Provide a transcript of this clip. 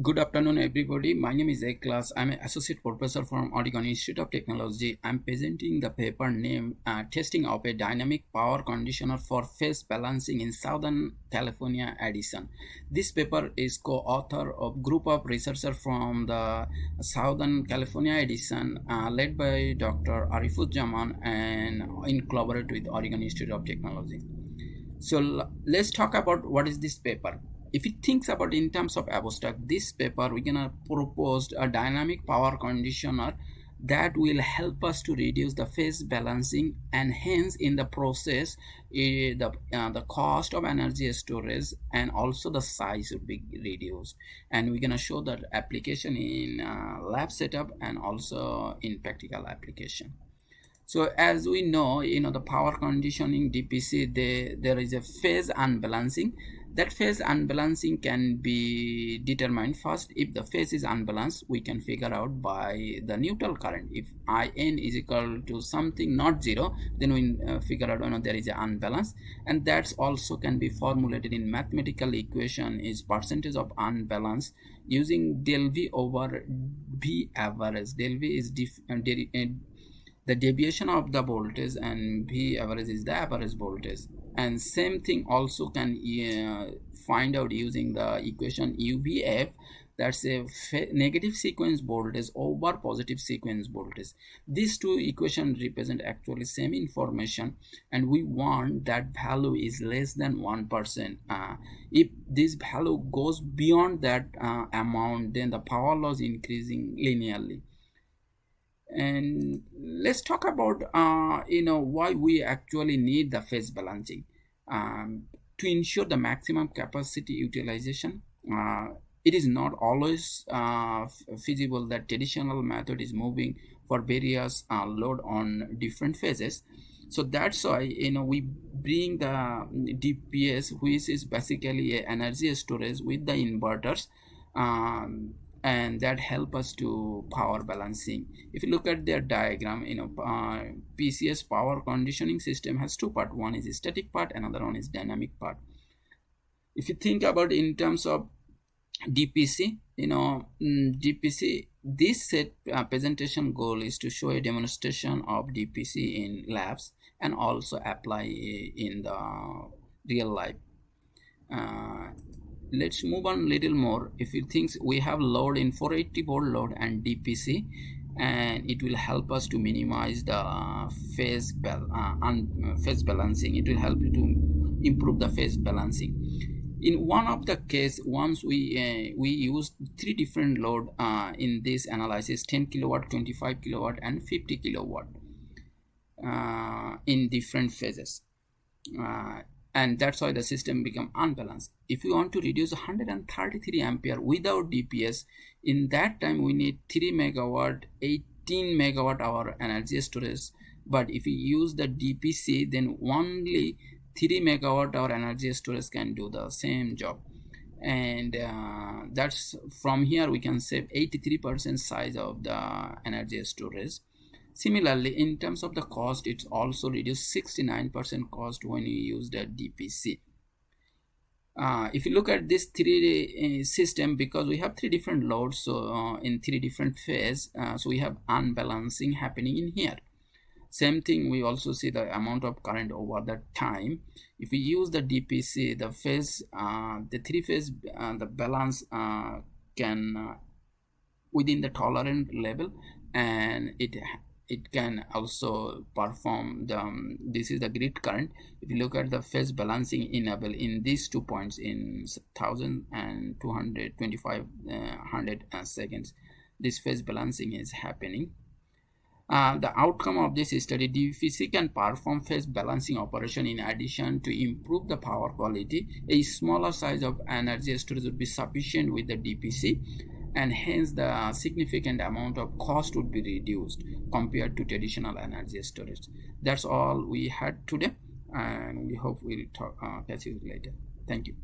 Good afternoon, everybody. My name is Eklas. I'm an associate professor from Oregon Institute of Technology. I'm presenting the paper named Testing of a Dynamic Power Conditioner for Phase Balancing in Southern California Edison. This paper is co-author of group of researchers from the Southern California Edison, led by Dr. Arifuzzaman and in collaboration with Oregon Institute of Technology. So let's talk about what is this paper. If it thinks about in terms of abstract, this paper we're gonna propose a dynamic power conditioner that will help us to reduce the phase balancing, and hence in the process the cost of energy storage and also the size would be reduced. And we're gonna show that application in lab setup and also in practical application. So as we know, the power conditioning DPC, there is a phase unbalancing. That phase unbalancing can be determined first. If the phase is unbalanced, we can figure out by the neutral current. If IN is equal to something not zero, then we figure out there is an unbalance, and that's also can be formulated in mathematical equation is percentage of unbalance using del V over V average. Del V is the deviation of the voltage, and V average is the average voltage. And same thing also can find out using the equation UVF, that's a negative sequence voltage over positive sequence voltage. These two equations represent actually same information, and we want that value is less than 1%. If this value goes beyond that amount, then the power loss increasing linearly. And let's talk about why we actually need the phase balancing to ensure the maximum capacity utilization. It is not always feasible that traditional method is moving for various load on different phases. So that's why we bring the DPS, which is basically a energy storage with the inverters, and that help us to power balancing. If you look at their diagram, PCS power conditioning system has two parts. One is static part, another one is dynamic part. If you think about in terms of DPC, DPC, this set presentation goal is to show a demonstration of DPC in labs and also apply in the real life. Let's move on a little more. If you think we have load in 480 volt load and DPC, and it will help us to minimize the phase balancing. It will help you to improve the phase balancing. In one of the case, once we used three different load in this analysis: 10 kilowatt, 25 kilowatt, and 50 kilowatt in different phases. And that's why the system become unbalanced. If we want to reduce 133 ampere without DPS, in that time we need 3 megawatt, 18 megawatt hour energy storage. But if we use the DPC, then only 3 megawatt hour energy storage can do the same job. And that's from here we can save 83% size of the energy storage. Similarly, in terms of the cost, it's also reduced 69% cost when you use the DPC. If you look at this three system, because we have three different loads, so in three different phases, so we have unbalancing happening in here. Same thing, we also see the amount of current over the time. If we use the DPC, the phase, the three phase, the balance can within the tolerant level, and it can also perform the this is the grid current. If you look at the phase balancing enable in these 2 points in 1000 and 225 100 seconds, this phase balancing is happening. The outcome of this study: DPC can perform phase balancing operation. In addition to improve the power quality, a smaller size of energy storage would be sufficient with the DPC, and hence the significant amount of cost would be reduced compared to traditional energy storage. That's all we had today, and we hope we'll catch you later. Thank you.